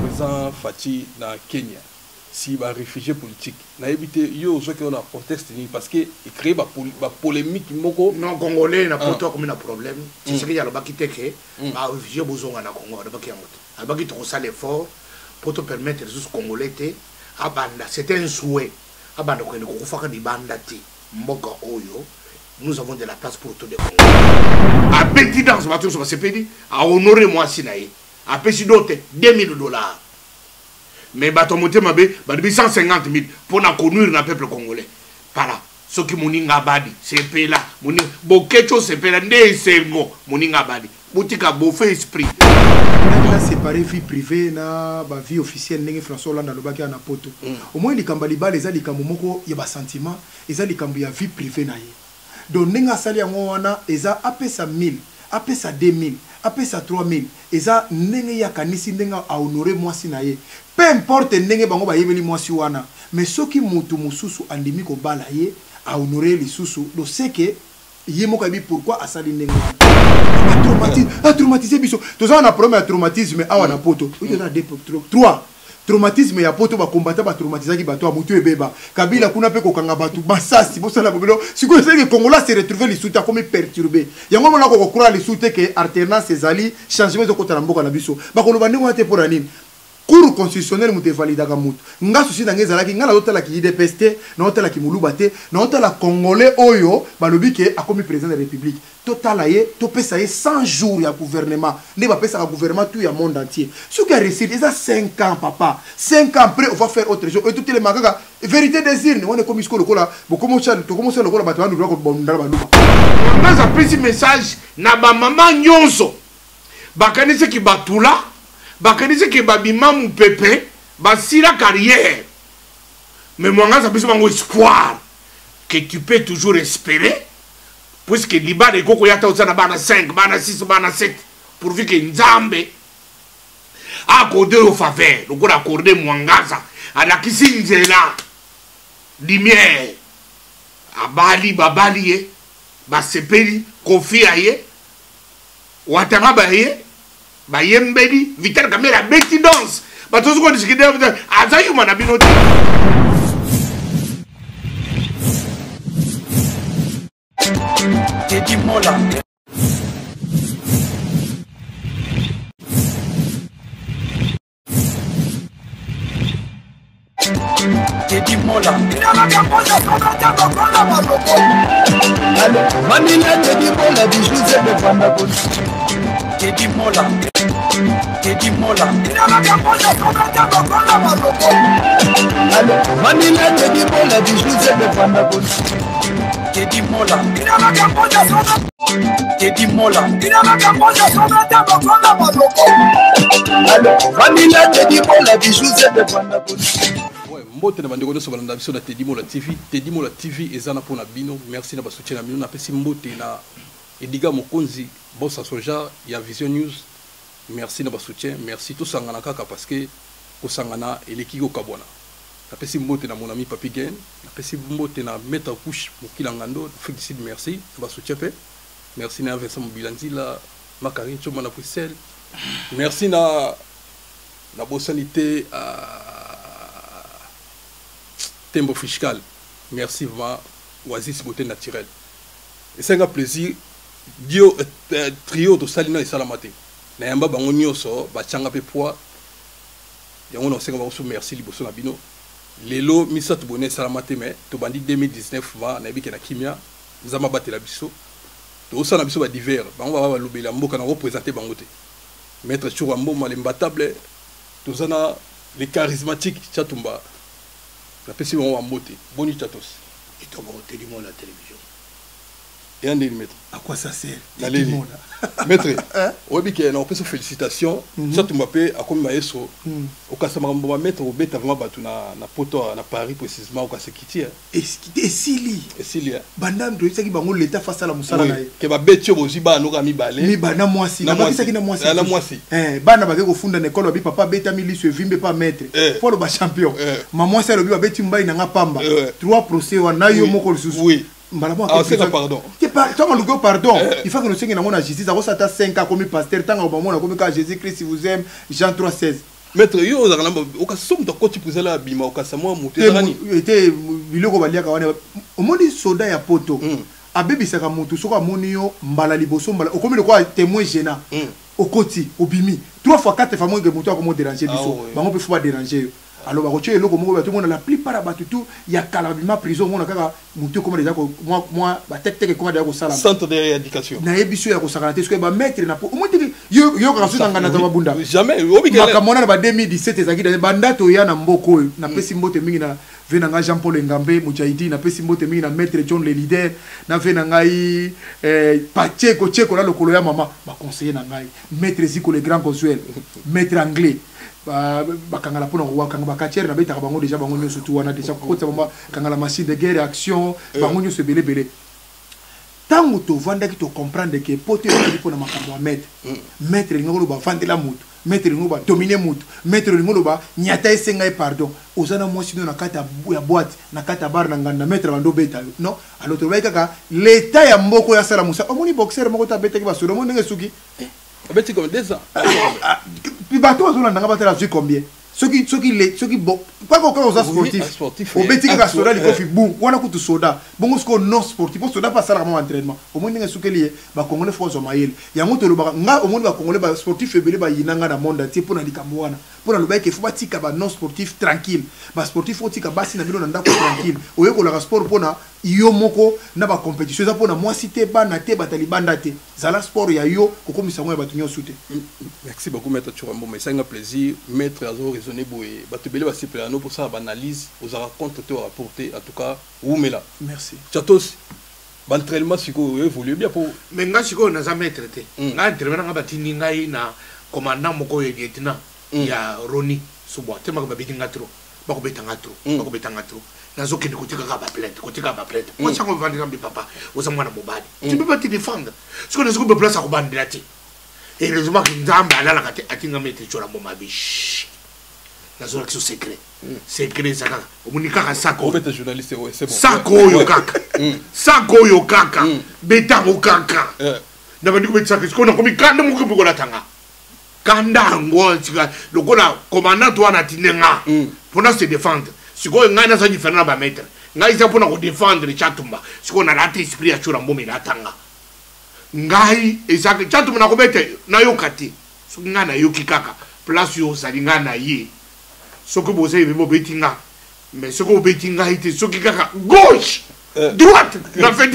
président Fati na Kenya si ba réfugié politique na éviter yo ce qu'on a proteste ni parce que il crée ba polémique moko non congolais na poto comme un problème c'est ce qu'il y a là-bas qui te que ba réfugié besoin na Congo là-bas qui a ba qui trop ça l'effort pour te permettre les congolais te abanda c'était un souhait abanda ko ko faka di banda ti mboka oyo nous avons de la place pour tout le Congo a petit dans ce bateau sur CPD a honorer moi sinaï a payé d'autres $2000 mais bateau monté mabé ba 150 000 pour na conduire le peuple congolais para ce qui moninga badi c'est là moni bokecho c'est là ndé sengo moninga badi boutika bofé esprit na séparer vie privée na ba vie officielle ndenge François Hollande alobaki na poto au moins likambo libala eza likambo moko ya ba sentiment eza likambo ya vie privée na ye donc ndenge asali yango wana eza apesa 1000 apesa 2000 apesa 3000 eza ndenge ya kanisi ndenge a honorer mwasi na ye peu importe ndenge bango ba yebeli mwasi wana mais soki mutu mususu andimi ko bala ye a honorer lisusu do c'est que yé moko bi pourquoi asali ndenge traumatisé biso toza na problème ya traumatisme awa na poto oui na 3 traumatisme ya poto ba combattant ba traumatisaki bato a mutu ebeba kabila kuna pe ko kanga batu basasi bosala bobelo siko c'est que Congolais se retrouver les soutes comme perturbé yango mona ko croire les soutes que alternance ezali changement de kota na mboka na biso ba ko lobande ngwa te pour anine cour constitutionnel muté validaka mutu nga susi na ngeza laki ngala hotela ki IDPST na hotela ki mulubate na hotela congolais oyo balobi ke akomi président de la république total aye to pesa ye 100 jours ya gouvernement ne ba pesa ka gouvernement tout ya monde entier ce qui a réussi ça 5 ans papa 5 ans après on va faire autre chose et tout les makaka vérité désir ne on est comme isko lokola bokomo chal to commencer lokola bato bandu ko bondala baluba on a appris message na ba mama nyonso bakanise ki batula bakanise ki babima mu pepe basila carrière mais moi ça peut avoir espoir que tu peux toujours espérer puisque liba de koko yata osana bana 5 bana 6 bana 7 pourvu que nzambe accordé au faveur le gars accordé mwangaza ala kisinzela lumière abali babali ye basepeli confia ye watanga baye bayembeli vital kamera beti danse batozo ko disikide azayu manabino Teddy Mola Teddy Mola Manila Teddy Mola bijouze de Vandagon Teddy Mola Teddy Mola Manila Teddy Mola bijouze de Vandagon Teddy Mola Teddy Mola Vanilla Teddy Mola bijouze de Vandagon mbote na bandeko nyonso balanda biso na Teddy Mola TV ezana pona bino merci na basoutien na bino na pesi mbote na Ediga Mokonzi bossa soja ya Vision News merci na basoutien merci to sangana kaka parce que ko sangana eleki ko kabona na pesi mbote na mon ami Papi Gain na pesi mbote na Maître Couche Mokila Ngando félicite merci na basoutien pe merci na Vincent Mobilanzi la Makarine Choma na Bruxelles merci na bosanité Tembo fiscal merci vraiment Oasis beauté naturelle et c'est un plaisir dio trio de salina et salamate na yamba bango nyonso bachanga pe poa yango no senga ba so merci liboso na bino lelo misatu bonne salamate mais to bandi 2019 va na biki na kimia nzama batela biso to osana biso ba divers bango ba lobela mboka na représenter bango te maître Chourambo malembatable to zana les charismatiques chatumba la pesi bango wa mbote boni chatos et to ba Teddy Mola la télévision et un des maîtres. À quoi ça sert? Maître, on dit qu'il y a une félicitations. Ça, tu m'appelles à comme maestro. Au cas où on va mettre au bête avant battu na poto na Paris précisément au cas où quitter. Et Sili. Et Sili. Bandam de ça qui va l'état face à la moussala na. Que va bête aussi ba no rami balé. Mi bana mwasi. Na mwasi qui na mwasi. Na mwasi. Bana ba ko funda na école bi papa beta mili se vimbe pas maître. Pour le champion. Maman ça le bi ba beti mbai na nga pamba. 3 procès wa na yo moko susu. Oui. Ah, c'est pardon. Tant que pardon, il faut que nous soyons dans la justice. Ça a 5 ans comme pasteur, tant que Jésus-Christ, si vous aimez, Jean 3,16. Maître, yo, au cas où tu as continué à bima, au cas où tu était au monde soldat ya poto. Abebi saka mutu soka monio mbala liboso mbala okomi le quoi témoin gênant au côté au bimi 3 fois 4 fois moins que mutu comme déranger biso bango peut faut pas déranger alors ba koche eloko moko tout monde la plupart ba tout ya kala bima prison mona kaka mutu comme déjà moi ba tête tête comme déjà ko sala centre de rééducation na yebiso ya ko sakana te ba mettre na au moins yo ka so ngana ta bunda jamais obi ka makamona ba 2017 ezaki ba ndato ya na mboko na pesi mbote mingi na venanga Jean Paul Ngambe Mujaidi na pesi mbote mingi na maître John le leader na venanga Pacheko Cheko na lokolo ya mama ba conseiller na ngai maître Ziko le grand consuel maître anglais ba kangala pona wa kanga ba katiere na beta bango déjà bango nyoso tu wana déjà ko mama kangala machine de guerre action bango nyoso belé belé tango to vanda ki to comprendre que pote yo pona makambo maître maître ngolo ba vandela mutu maître ngolo ba dominer mutu maître ngolo ba nyata esenga e pardon ozana mwasi no na kata ya boîte na kata bar na nganda maître bando beta non alors to ba kaka l'état ya mboko ya sala musa omoni boxer moko ta beta ki ba solo mo ndenge suki abeti comme 2 ans puis bato azona ndanga batela vu combien ceux qui bon pas quand on sportif au beti ka soda li kofi boum wana kutu soda bongo sko non sportif soda pas sala vraiment entraînement au moins ndenge sukeli ba congolais faut zo mayel yango to loba nga au moins ba congolais ba sportif ebele ba yinanga na monde ti pona likambo wana pona loba ke faut batika ba non sportif tranquille ba sportif faut tika basi na bino na ndako tranquille oyeko la sport pona yo moko na ba compétition za pona moi cité ba na te batalibanda te zala sport ya yo kokomisa mo ya batunyo soute. Merci beaucoup maître Churambo, mais c'est un plaisir maître azo raisonner boye batubele ba siplano pour ça analyse aux raconte te rapporter en tout cas ou mela. Merci. Chatos l'entraînement siko évolue bien pour mais nga siko na za maître te nga entraînement nga batini ngai na commandant moko ya lieutenant ya Roni Subwa te maka babiti ngatro bako betanga tro nazo kende kotika ka ba plainte moi ça on va dire papa oza mwana mobali tu peux pas te défendre ce qu'on a sur place à kubandela te et heureusement que nzamba alala kate atinga maître Churambo mabish nazo l'action secret ça kaka omunika ka sako on peut journaliste ouais c'est bon sako yo kaka beta ko kaka na bandi ko betsa ke ko na ko mikanda mo ko la tanga kanda ngo tsika lokola commandant toi na tinenga pour se défendre siko ngana sa diferent ba maître ngai za pour na ko défendre Chatumba siko na lati esprit ya Churambo me la tanga ngai ezaka Chatumba na ko bete na yo kati so ngana yo kikaka place yo salinga na ye soko bosé mo betinga mais soko betinga ite soki kaka gauche droite na fait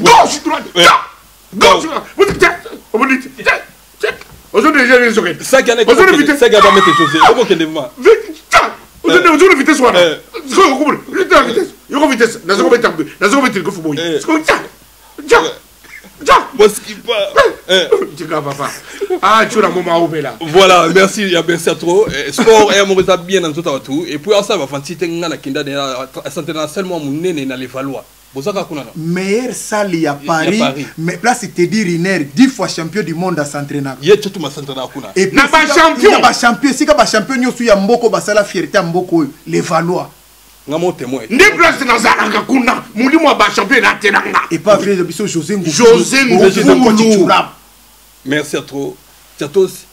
gauche droite gauche on me dit aujourd'hui déjà les soké ça gagne ça gagne mettre José comment qu'elle demande aujourd'hui vitesse wana soko kubule vitesse yo vitesse na soko better ko fuboy soko voilà, merci à trop. Sport et amour bien dans tout et puis ça va fancy tenga na kinda de santé seulement mon nene na les Valois. Bosaka kuna na. Meilleure salle à Paris, mais place c'est dire Riner 10 fois champion du monde à s'entraîner. Yé tout ma s'entraîner kuna. Et na ba champion, si ka ba champion nyosu ya mboko ba sala fierté mboko les Valois. Ngamo témoin. Ne place na zalanga kuna, mundi mo ba champion na tenanga. Et pas vrai de biso José Ngou. Merci à trop. Chatos,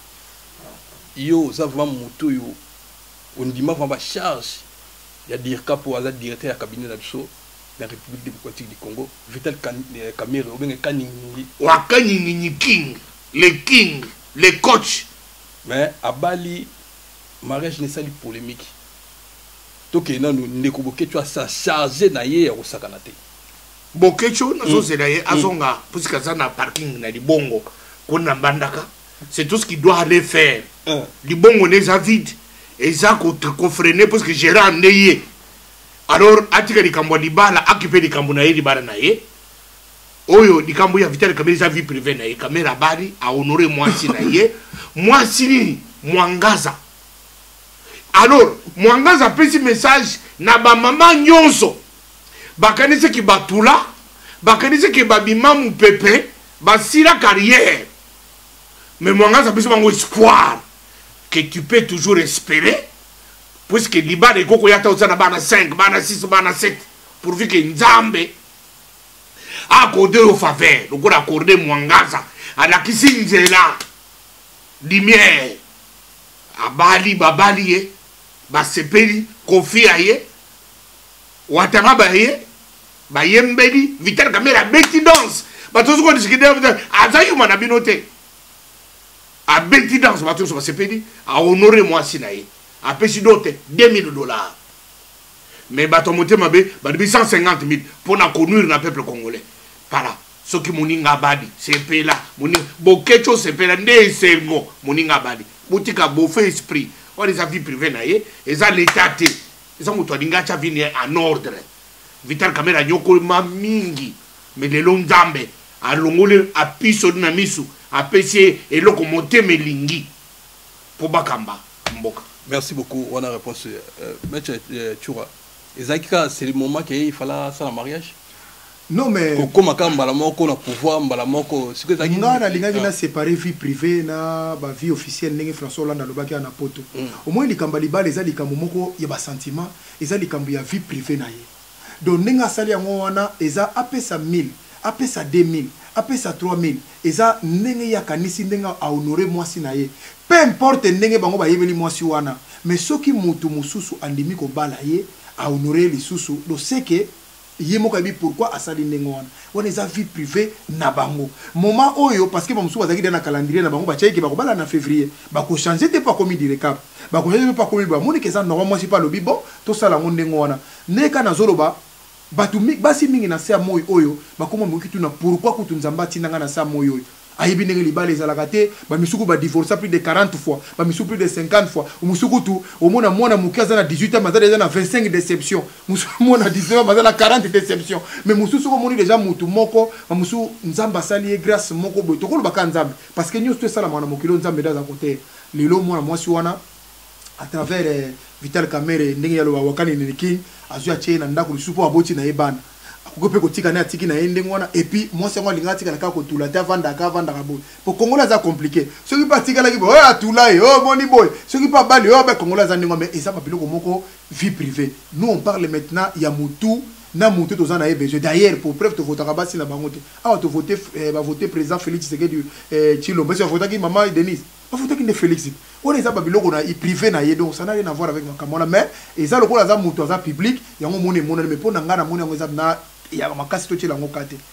yo, ça va moto yo. On dit ma va charge. Il y a dire cap pour la directeur du cabinet d'Abso, la République démocratique du Congo. Vital Kamere, ou bien Kanini. Wakanini King, les coachs. Mais à Bali, mariage n'est pas polémique. Donc, nous avons ça chargé d'ailleurs au Sakanate. Bokecho, nous avons azonga, parce que ça na parking na libongo, kuna bandaka. C'est tout ce qu'il doit aller faire. Libongo n'est pas vide. Et ça qu'on freine parce que Gérard Neye. Alors, atika di kambo di bala, occupé di kambo na ye di bala na ye. Oyo di kambo ya vital kamera sa vie privée na ye, kamera bari a honorer moi si na ye. Moi si ni Mwangaza. Alors, Mwangaza pesi message na ba mama nyonso. Bakanise ki batula, bakanise ki babima mu pepe, basila carrière. Mais Mwangaza pesi bango espoir que tu peux toujours espérer puisque libala ekoko yata ozana bana 5 bana 6 bana 7 pourvu que nzambe accordé au faveur lokola accordé mwangaza alakisi nzela lumière abali babali ye basepeli kofia ye watanga baye bayembeli Vital Kamerhe beti danse batozo ko discuter azayuma na binote a beti danse batozo basepeli a honorer moi sinaye a pesi dote $2000 mais bato motema be ba 150 000 pour na conduire na peuple congolais para soki moninga badi sepela moni bokecho sepela nde sengo moninga badi botika bofe esprit on les a vie privée na ye eza l'état te eza moto alinga cha vini en ordre Vital Kamerhe nyoko ma mingi mais le nzambe alongole apiso na misu apesi eloko moteme lingi po bakamba mboka. Merci beaucoup. On a réponse. Maître Tchoura, c'est le moment qu'il fallait ça le mariage. Non mais comme à Mbalamoko na pouvoir Mbalamoko ce que ça ngana linga na séparer vie privée na ba vie officielle ndenge François Hollande alobaki na poto au moins likamba libala eza likambo moko ya ba sentiment eza likambo ya vie privée na ye donc ndenge asali yango wana eza apesa 1000 apesa 2000 apesa 3000 eza ndenge ya kanisi ndenge a honorer mwasi na ye peu importe ndenge bango ba yebeli mwasi wana mais soki mutu mususu andimi ko bala ye a honorer lisusu do seke yemo kabi pourquoi asali ndenge wana wana eza vie privée na bango moment oyo parce que bamusu bazaki dans calendrier na bango bachaki bako bala na février bako changer te pas commis direcap bako changer pas commis ba moni que ça normalement c'est pas le bon to sala ndenge wana neka na zoloba batu basi mingi na sa moyo oyo bakoma moki tuna pourquoi kutu nzamba tinanga na sa moyo oyo ayebi ndenge libala ezalaka te bamisuku ba divorce plus de 40 fois bamisuku plus de 50 fois umusuku tu omona mwana moki aza na 18 ans mazala eza na 25 déception musuku mona 19 ans mazala 40 déception mais mususu ko moni déjà mutu moko bamusu nzamba sali grâce moko boy to ko baka nzambe parce que nyos to sala mwana mokilo nzambe daza côté lelo mwana mwasi wana à travers Vital Kamerhe ndenge yalo wakani niki azua chena ndako lisupo aboti na ebana akupe kotika na atiki na ende ngwana et puis moi c'est moi linga tika na ka kotula ta vanda ka boy pour Congolais ça compliqué ce qui partika la ki boy atula oh moni boy ce qui pas bali oh ba Congolais ça ndingo mais et ça pas biloko moko vie privée nous on parle maintenant ya mutu na mutu to zana besoin d'ailleurs pour preuve to voter kabasi na bangote ah to voter va voter président Félix Tshisekedi Chilo mais c'est voter qui maman Denise pas voter qui ne Félix on est ça ba biloko na privé na ye donc ça n'a rien à voir avec makamona mais et ça le ko za mutu za public yango moni mais pour na ngana moni yango za na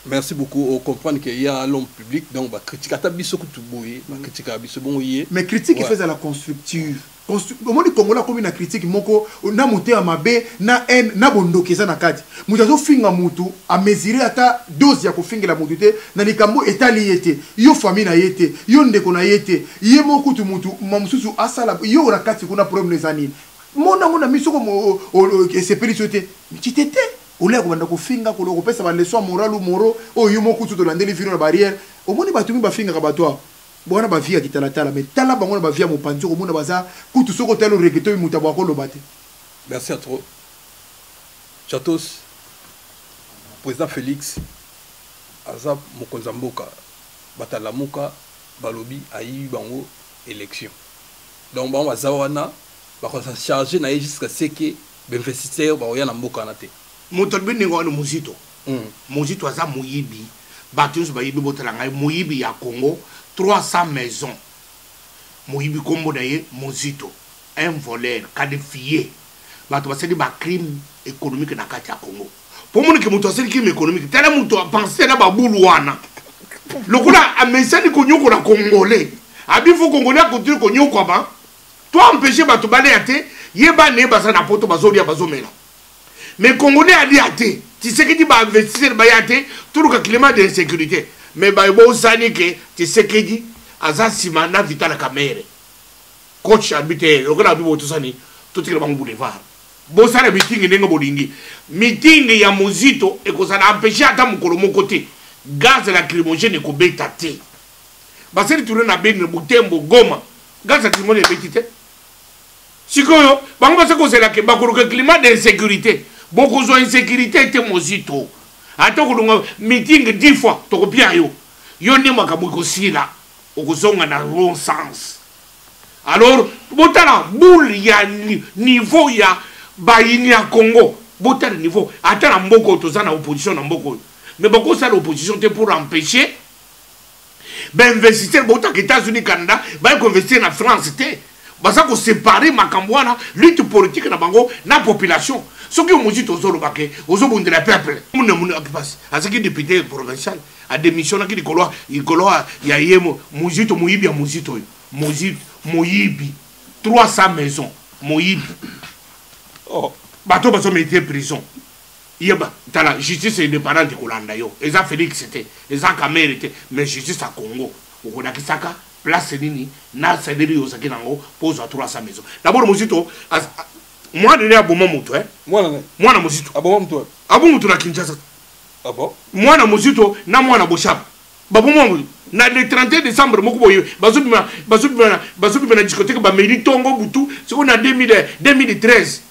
merci beaucoup. On comprend qu'il y a l'homme public, donc bah critique à tabiso que tout bouillé, bah critique à biso bon yé. Mais critique il fait à la constructive. Au moins les Congolais comme une critique moko na muté à mabe na en na bondo keza na kati. Mutazo finga mutu a mesurer ata dose ya ko finga la mutu te na likambo etali yete. Yo famille na yete, yo ndeko na yete. Ye moko tu mutu mamususu asala yo na kati kuna problème les années. Mona misoko mo c'est périssoté. Mititete. Olé ko ko finga ko ko pesa ba leçon moral ou moro o yumo kutu to landeli vino na barrière o moni batumi ba finga ka batwa bona ba via kitala tala mais tala bango ba via mo panzo ko mona baza kutu soko telo regeto mutabo ko lobate. Merci à trop. Chatos président Félix azap mokonzamboka batalamuka balobi ayi bango élection donc bango bazawana ba ko charger na jusqu'à ce que bénéficiaire ba ya na mboka na te. Motobi ningo no muzito. Muzito aza muyibi. Batunsu ba yibi botalanga muyibi ya Congo 300 maisons. Muyibi kombo na ye muzito. Un voleur qualifié. Bato baseli ba crime économique na kati ya Congo. Pour mon que moto aseli crime économique, tala moto penser na ba bulu wana. Lokola amesani ko nyoko na Congolais. Abi fo Congolais ko dire ko nyoko ba. Toi empêcher bato bale ate, yeba ne baza na poto bazolia bazomela. Mais Congolais a dit à te, tu sais que tu vas investir, tout le climat d'insécurité. Mais bon, ça n'est que tu sais que dit, Azasimana Vital Kamerhe, coach arbitraire, le grand tout ça, tout le monde boulevard. Bon, ça le meeting n'est pas bolingi. Meeting ya mozito et que ça a empêché à ta mon côté. Gaz lacrymogène et kobeta te. Parce que tu n'as pas de boutembo goma. Gaz lacrymogène est petit. Si que c'est là que le climat d'insécurité. Beaucoup d'insécurité était mozito. Attends que meeting 10 fois, tu copies yo. Yo ne m'a pas là. Au zonga na bon sens. alors botala boule ya niveau ya bayini ya Congo botala niveau ata na mboko toza na opposition na mboko mais beaucoup ça l'opposition était pour empêcher ben investisseur bota États-Unis Canada ba ko investir na France té basa ko séparer makambo wana lutte politique na bango na population soki omuzi tozolo bake ozobundela peuple mun passe asaki député provincial a démissionné ki ikolo ya yemo muzito muyibi ya muzito muzito moyibi 300 maisons moyibi oh bato baso mettre prison yeba tala justice indépendante kolanda yo eza Félix c'était eza Kamere était mais justice à Congo okona kisaka place nini na sadeli yo sakina ngo pose à 300 maisons d'abord muzito moi de ya boma muto moi na muzito aboma muto na Kinshasa ah bon moi na muzito na moi na Boshab baboma muto na le 31 décembre moko boye bazobima na discothèque ba mairie tongo butu siko na 2013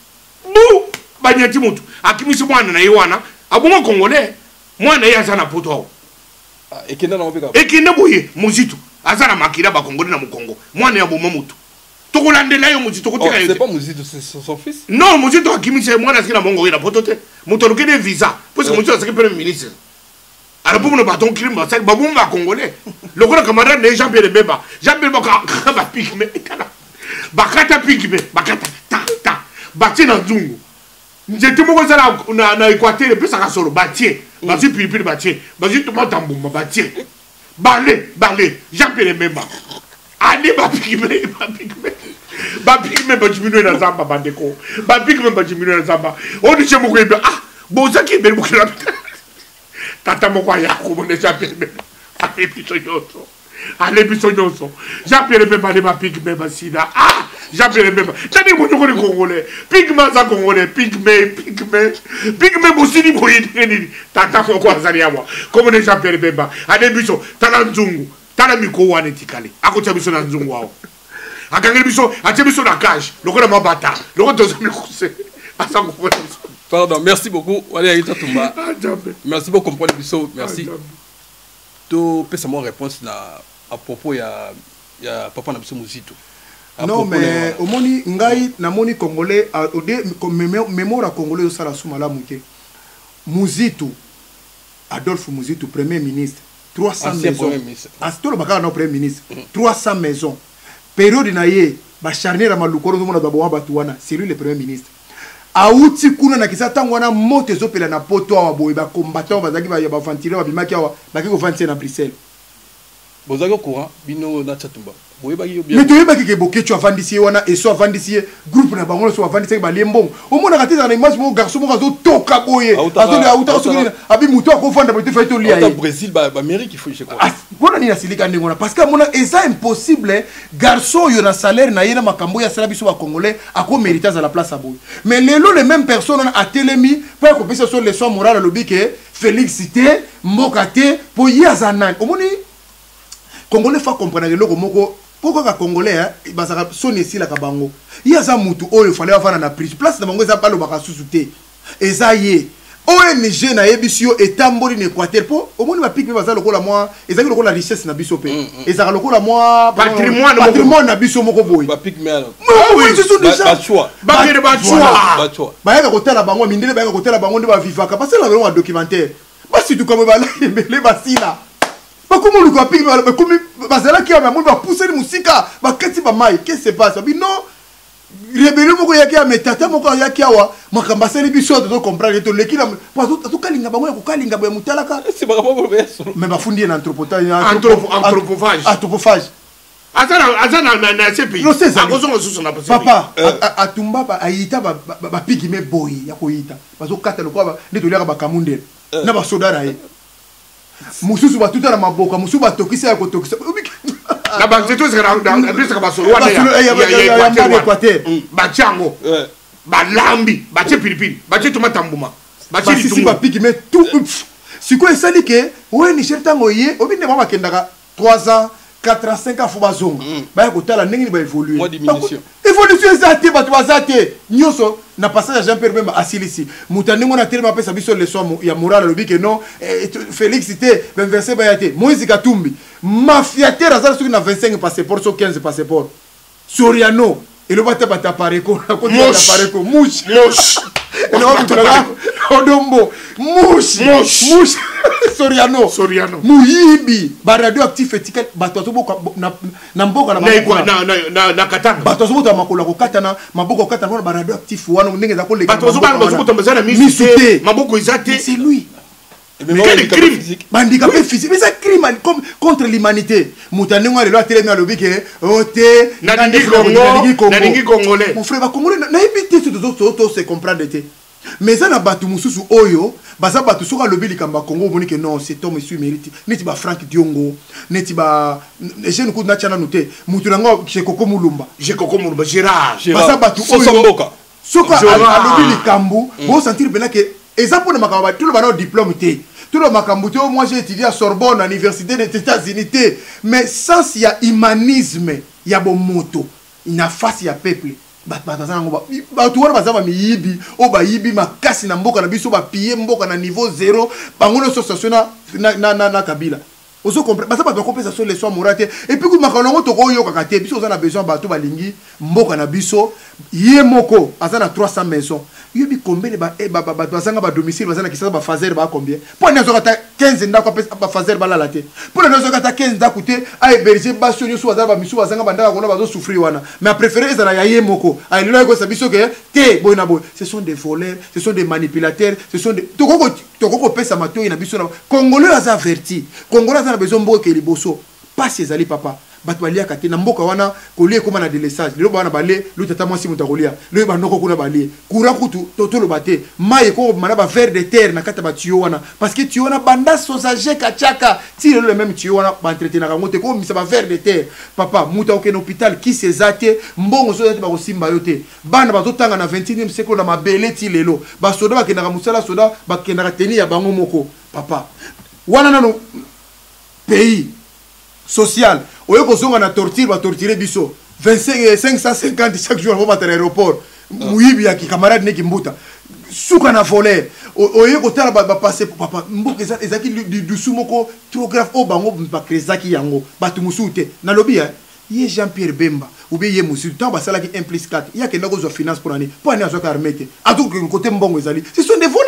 bu banyati mutu akimisi mwana na yewana aboma congolais mwana yaza na poto ekenda na mopeka ekenda boye muzito azana makira ba congolais na mukongo mwana ya boma mutu tokolandela yo muzito kotika yo c'est pas muzito c'est son fils non muzito akimisi mwana sikina mongo ina poto te mutu lokene visa parce que muzito asaki premier ministre alors pour nous baton crime ba ça babumba congolais le gros camarade de Jean-Pierre Bemba ba pique mais bakata pique mais bakata ta batina nzungu njete moko zala na Équateur pesa ka solo batie bazi pilipili batie bazi tomate mbumba batie balé Jean-Pierre Bemba ani ba pique mais ba diminuer na zamba bandeko ba pique mais ba diminuer na zamba on dit moko ebe ah bozaki be bukira tata moko ya ko mo Jean-Pierre Bemba ale biso nyonso Jean-Pierre Bemba ne ba pique mais basida ah Jean-Pierre Bemba tani mo nyoko ni congolais pigme za congolais pigme bosini boyini tata ko azali yawa comme ne Jean-Pierre Bemba ale biso tala nzungu tala miko wane tikali akotya biso na nzungu wao akangeli biso atye biso na cage lokola mabata lokolo tozami kuse asa ko pardon merci beaucoup wale aita tumba merci beaucoup comprendre biso merci to pesa mo réponse na à propos ya papa na biso muzito non mais omoni ngai na moni congolais mémoire congolais au sala sumala muke muzito Adolphe Muzito premier ministre 300 maisons astolo bakala na premier ministre 300 maisons période na ye ba charnier ma lukoro zo mona ba batuwana c'est lui le premier ministre auti kuna na kisa tango wana moto ezopela na poto awa boye ba combattant bazaki ba ventiler ba bimaki awa ba ko ventiler na Bruxelles bozaki courant bino na chatumba boye ba yo bien mais toye ba ke boke tu avandisi wana et so avandisi groupe na bango so avandisi ba lembong o mona ka teza na image mo garçon mo kazo toka boye azoli auta so abi muto ko fanda ba te fait to lia au Brésil ba Amérique il faut je crois bona ni na silika ndengona parce que mona eza impossible garçon yo na salaire na yena makambo ya sala biso ba congolais ako mériter à la place à boye mais les mêmes personnes a telemi pour ko pesa sur les soins morales lobi que Félix Cité Mbokate pour yazanan o moni congolais fa comprendre le moko pourquoi ka congolais bazaka soni si la kabango yaza mutu oyo fallait avoir na prise place na bango eza balo baka susuté eza ye ONG na yebisio etamboli na Équateur po omoni ba pique bazalo kola moi ezaki lokola richesse na biso pe ezaka lokola moi patrimoine na biso moko boy ba pique mais oui ce sont déjà ba choix ba yaka kotala bango mindele ba yaka kotala bango nde ba vivaka parce que la vraiment documentaire ba si tu comme ba lebele basila ba komo luka pique ba komi bazala ki ba mo ba pousser musika ba kati ba mai qu'est-ce qui se passe bi non rebelle moko yaki ya metata moko yaki awa makamba seli biso to comprendre to lekila to kalinga bango ya ko kalinga boya mutalaka c'est pas bon mais ba fundi na anthropophage azana na CPI akozonga susu na papa atumba ba ayita ba pigime boy ya ko yita bazo kata lokwa ndeto liaka ba kamunde na ba sodara ye mususu ba tutana maboka mususu ba tokisa ya ko tokisa la banque tout c'est dans plus que basolo wana ya Équateur bachango balambi bache pilipili bache tomate mbuma bache litungu ba pique mais tout siko esali ke we ni chertango ye obinde mama kendaka 3 ans 4 ans 5 ans fo bazonga ba ya kotala ndenge ba évoluer évolution ezate ba bazate nyoso na passage à Jean-Pierre Bemba asilisi mutanengo na telema pesa biso leçon ya morale lobi que non Félix Cité 25 bayate Moïse Katumbi mafia terre azala soki na 25 passeport so 15 passeport Soriano elobata bata pareko na côté de pareko mouche Odombo mouche Soriano muyibi ba radioactif ethical bato to na mboka na katana bato to makolo ko katana maboko katana ba radioactif wana ndenge za ko le bato to tombeza misute maboko izate c'est lui. Mais quel crime handicapé physique, mais c'est un crime contre l'humanité. Moutanengo le loi télé na lobi que ote nalingi congolais. Mon frère va congolais na éviter tout autres se comprendre té. Mais ça na batu mususu oyo, baza batu soka lobi likamba Congo boni que non, cet homme est mérite. Neti ba Frank Diongo, neti ba je ne na chana noté. Mutulango chez Koko Mulumba. Gérard. Baza batu oyo. Soka lobi likambu, bon sentir bena que eza pour makamba tout le bana diplôme té. Tout le Makambuté, moi j'ai étudié à Sorbonne, à l'université des États-Unis. Mais sans il y a humanisme, il y a bon moto, il y a face, il y a peuple. Tu vois, ça va miyibi, oba yibi makasi na mboka na biso ba piller mboka na niveau 0, bangono association na Kabila. Oso comprendre, ça ba compensation les soins morate et puis ku makalongo to ko yo kakate biso on a besoin ba to balingi mboka na biso ye moko azana 300 maisons. Il y a combien de domicile, ba fazer ba combien. Pour nous avons 15 nda ko ba fazer ba la laté. Pour nous avons 15 nda coûter a héberger ba sonyo so azaba misu bazanga bandaka kona bazo souffrir wana. Mais à préférer ezala ya ye moko. A lelo ko sabiso ke te boyna boy. Ce sont des voleurs, ce sont des manipulateurs, ce sont des tokoko pesa mato ina biso na Congolais aza averti. Congolais aza besoin mboka ke liboso. Pas ces ali papa. Bato balia kate na mboka wana kolie koma na delesage lelo bana bale lu tata mwasi mutakolia lelo banoko kuna bale kura kutu totolo bate maye ko mana ba ver de terre na kata ba tuyau wana parce que tuyau wana banda sosaje kachaka ti lelo le même tuyau wana ba entretenir ka ngote ko misa ba ver de terre papa muta okena hôpital ki sezate mbongo so ba ko simba yote bana ba totanga na 21e siècle na mabele ti lelo ba soda ba kena ka musala soda ba kena ka tenir ya bango moko papa wana nano pays social oyo kozonga na torture ba torturer biso 550 chaque jour au battre aéroport muyibi ya camarade ne kimbuta suka na voler oyo kotala ba passer papa mboka ezaki du sumoko trop grave o bango ba krezaki yango batu musute na lobi ya ye Jean-Pierre Bemba ou bien ye musu tant ba sala ki 1 + 4 ya kenda ko zo finance pour année pour année azoka armete atu côté mbongo ezali ce sont des voleurs.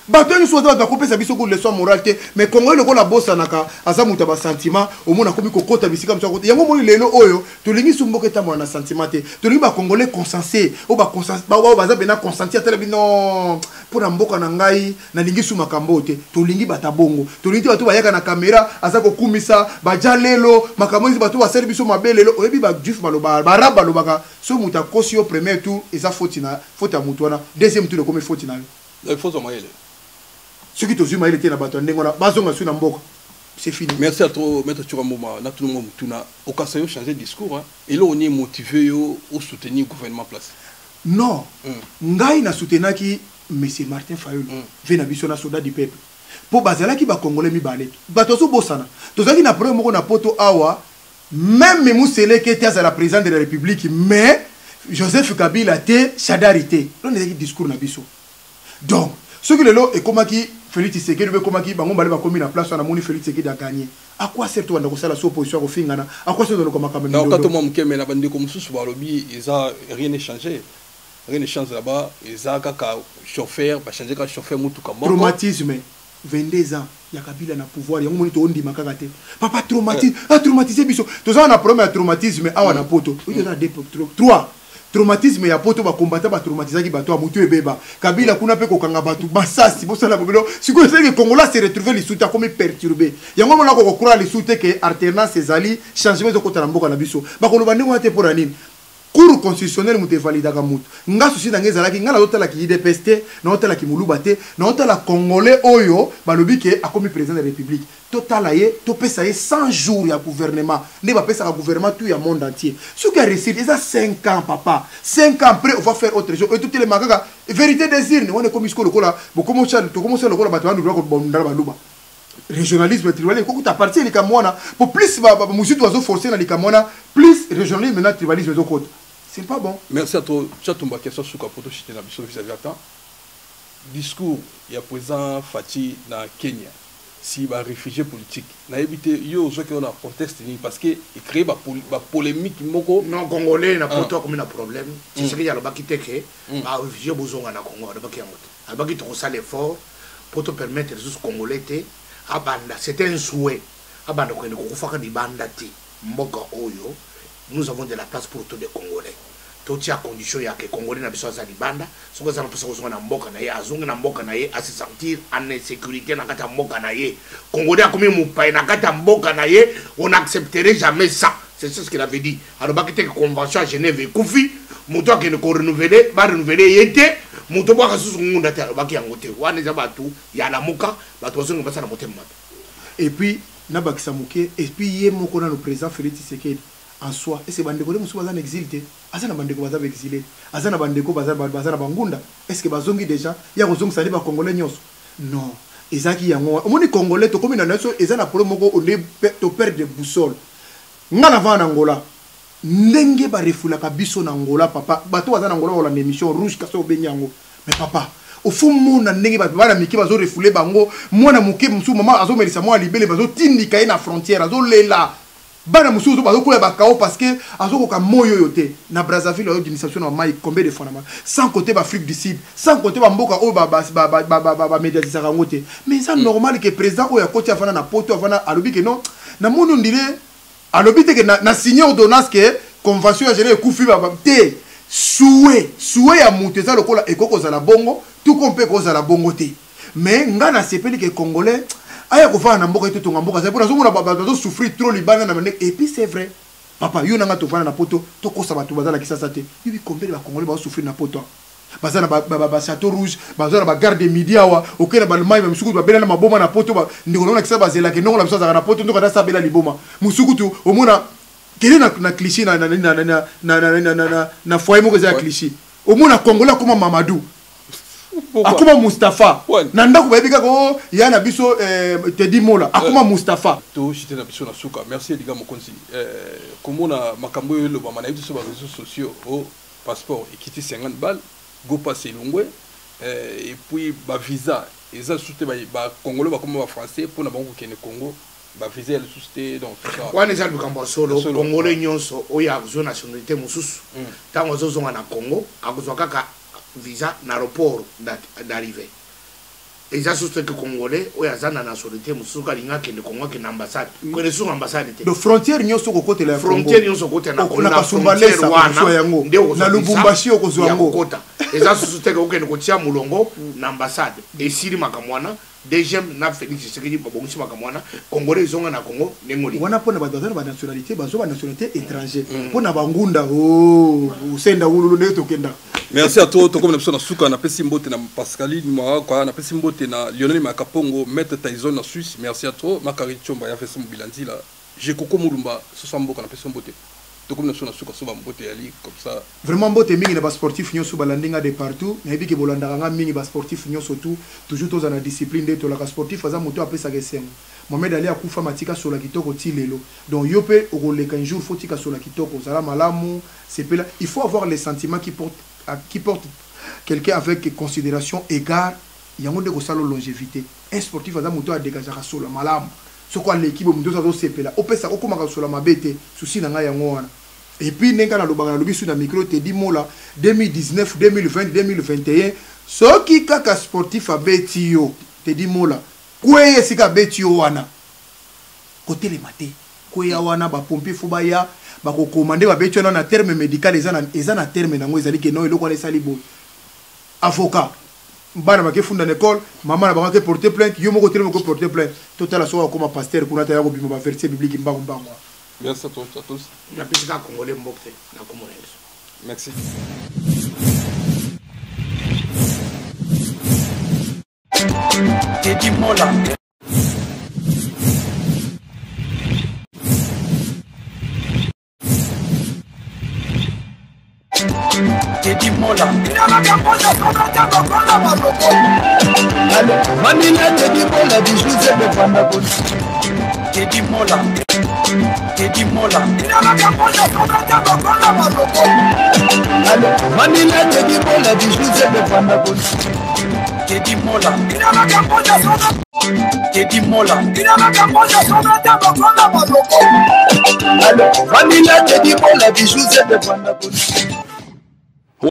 Bato ni soza ba kopesa biso ko leçon morale mais Congo le ko la bossa naka aza muta ba sentiment au mona komi ko kota bisika mso ko yango moni lelo oyo to lingi sumboke tamona na sentiment te to lingi ba congolais consensé o ba consensé ba za bena consentir tele bino pour mboka na ngai na lingi suma kambo te to lingi bata bongo to lingi bato ba yaka na caméra aza ko kumisa ba jalelo makamozi bato ba service so mabelelo oyebi ba juf baloba baraba lobaka so muta kosi au premier tour eza faute na faute à mutwana deuxième tour comme faute na il faut ça maïle. Ce qui te il était là-bas, c'est fini. Merci à toi, Maître Turamoma. Là, tout le monde a occasion de changer de discours. Hein. Et là, on est motivé au soutenir le gouvernement place. Non. Ngai na soutenir qui M. Martin Fayulu, vena bisona soldat du peuple. Pour bazala qui ba congolais mi balé. Batoso bosana. Tozaki na problème ko na poto awa, même Mousselé qui était à la présidente de la République, mais Joseph Kabila té chadarité. Là, on a discours na biso. Donc, ce que le lot est comme qui Félix Tshisekedi veut comme qui bango balé ba komi na place na moni Félix Tshisekedi a gagné. À quoi sert toi ndako sala opposition ko fingana? À quoi sert ndako makambe? Non, quand moi mkeme na bandi comme sous ba lobby, ils rien n'est changé. Rien n'est changé là-bas, ils a ka chauffeur, ba changer ka chauffeur mutu ka moko. Traumatisme 22 ans. Ya Kabila na pouvoir, yango moni to ondi makaka te. Papa traumatisme, traumatisé biso. To ça on a problème à traumatisme awa na poto. Il y a des 3 traumatisme ya poto ba combattre ba traumatiser ki bato mutu ebeba Kabila kuna pe ko kanga bato basasi bo sala bobelo siko que Congolais se retrouver les soutes comme perturbé yango mona ko croire les soutes que alternance ezali changement de kota na mboka na biso ba ko lobande ko te pour anine cour constitutionnel muté valida ka mutu nga susi na ngeza laki nga na hôtel ki IDPS te na hôtel ki muluba te na hôtel congolais oyo ba lobi ke akomi président de la république total aye to pesa 100 jours ya gouvernement ne ba pesa ka gouvernement tout ya monde entier ce qui a réussi déjà 5 ans papa 5 ans après on va faire autre chose et tout les makaka vérité désir ne on est comme isko lokola bo comment ça to comment ça lokola ba twandu ko bondala ba luba régionalisme tribalisme ko ta partie les kamona pour plus ba musitu azo forcer na les kamona plus régionalisme maintenant tribalisme zo côté c'est pas bon. Merci à toi. Tu as tombé question sur quoi pour te vis-à-vis de temps. Discours, il y a présent Fati dans Kenya. si ba réfugié politique na éviter yo ce qu'on a contexte ni parce que il crée ba polémique moko non congolais na poto comme na problème c'est ce que ya ba kiteke ba réfugié bozonga na Congo ba kiamoto ba ki to ça l'effort pour te permettre les congolais te abanda c'était un souhait abanda ko ne ko faka di banda ti mboka oyo nous avons de la place pour tous les congolais tout à condition ya que congolais na biso za libanda soko za na posa ko na mboka na ye azonga na mboka na ye a se sentir en insécurité na kata mboka na ye congolais a comme mupai na kata mboka na ye on accepterait jamais ça c'est ce qu'il avait dit alors ba kite convention à Genève kufi muto ke ne ko renouveler ba renouveler yete muto ba kasusu ngunda ta ba ki yangote wana za batu ya la muka batu bazonga basa na motema et puis na bakisa muke et puis ye moko na le président Félix Tshisekedi en soi est-ce que bandeko musu baza en exil te azana bandeko baza exilé azana bandeko baza bangunda est-ce que bazongi déjà ya kozongi sali ba congolais nyonso non ezaki yango omoni congolais to comme na nation ezana problème moko on est to perdre de boussole ngana va en Angola ndenge ba refulaka biso na Angola papa bato baza na Angola wala émission rouge kaso benyango mais papa au fond mona ndenge bato bana miki bazo refuler bango mwana muke musu mama azo melisa mwa libele bazo tindika na frontière azo lela bana musu zo bazo koya bakao parce que azo ko ka moyo yote na Brazzaville oyo administration na mai combien de fois na sans côté ba Afrique du Sud sans côté ba mboka oyo ba médiatiser ngote mais ça normal que président oyo akoti afana na poto afana alobi que non na mono ndile alobi te que na signer ordonnance que convention ya Genève kufi ba te souhait ya muteza lokola ekoko za la bongo tout compé ko za la bongo te mais ngana sepeli que congolais aya ko fa na mboka ito tonga mboka c'est pour ça ngona bazo souffrir trop libana na et puis c'est vrai papa yo nanga to fana na poto to ko sa batu bazala kisasa te bibi combien ba congolais ba souffrir na poto bazana ba château rouge bazana ba garde midi awa okena ba mai msukutu ba bela na maboma na poto ba ndiko na kisasa bazela ke ndongo la biso za na poto ndoko da sa bela liboma musukutu omona kele na cliché na foyer moko za cliché omona congolais comme Mamadou akuma Mustafa nanda ko bayebika ko yana biso Teddy Mola akuma Mustafa to chite na biso na suka merci diga mokonzi komona makambo yo lo ba manayitu so ba réseaux sociaux au passeport ekiti 50 balles go passer longwe et puis ba visa eza soute ba congolais ba comme ba français pour na bango kene Congo ba visa le soute donc tout ça wana za bikambo solo congolais nyonso oya zo nationalité mususu tango zo zonga na Congo akuzwa kaka visa n'aéroport d'arrivée et ça c'est que congolais ou yazana nationalité musuka linga ke le Congo ke na ambassade ko le sur ambassade te de frontière nyonso ko côté la frontière nyonso côté na ko na frontière wana yango na Lubumbashi ko zo yango kota et ça c'est que ko tia mulongo na ambassade et siri makamwana deuxième na Félix Tshisekedi babongi makamwana congolais zonga na Congo nengoli wana pona ba nationalité bazo ba nationalité étranger pona bangunda oh usenda wululu ne to kenda. Merci à toi, comme nous sommes na pesi mbote na Pascaline moi quoi na pesi mbote na Lionel Makapongo maître Tyson na Suisse. Merci à toi Makari Chomba ya fait son bilanzi là. J'ai Koko Mulumba so samboka na pesi mbote. To comme nous sommes suka so ba mbote ali comme ça. Vraiment mbote mingi na ba sportif nyoso balandinga de partout. Na bi ke bolanda nga mingi ba sportif nyoso tout toujours tous na discipline de to la sportif aza moto apesa kesem. Mohamed Ali akufa matika sola kitoko tilelo. Donc yope okoleka un jour faut tika sola kitoko zala malamu c'est là il faut avoir les sentiments qui porte quelqu'un avec considération égard yango de ko salo longévité un sportif aza moto a dégager sola malamu soko l'équipe moto ça do sepela opesa okoma ka sola mabete souci na nga yango wana et puis nenga na lobanga lobi su na micro Teddy Mola 2019 2020 2021 soki kaka sportif abeti yo Teddy Mola kweye sika beti yo wana côté le maté kweye wana ba pompier fubaya ba ko commander ba beti na terme médical eza na terme nango ezali ke no eloko ala sali bo avocat bana ba ke funda na école maman na ba ke porter plainte yo moko tele moko porter plainte total so comme pasteur kuna ta yako bima ba verset biblique mbango mbango. Merci à toi à tous. Na pisika congolais mbokte na komona. Merci. Teddy Mola. Teddy Mola. Mamina Teddy Mola, bijou c'est le Teddy Mola. Teddy Mola. Manila Teddy Mola, bijou c'est de Panabon. Teddy Mola. Teddy Mola. Manila Teddy Mola, bijou c'est de Panabon.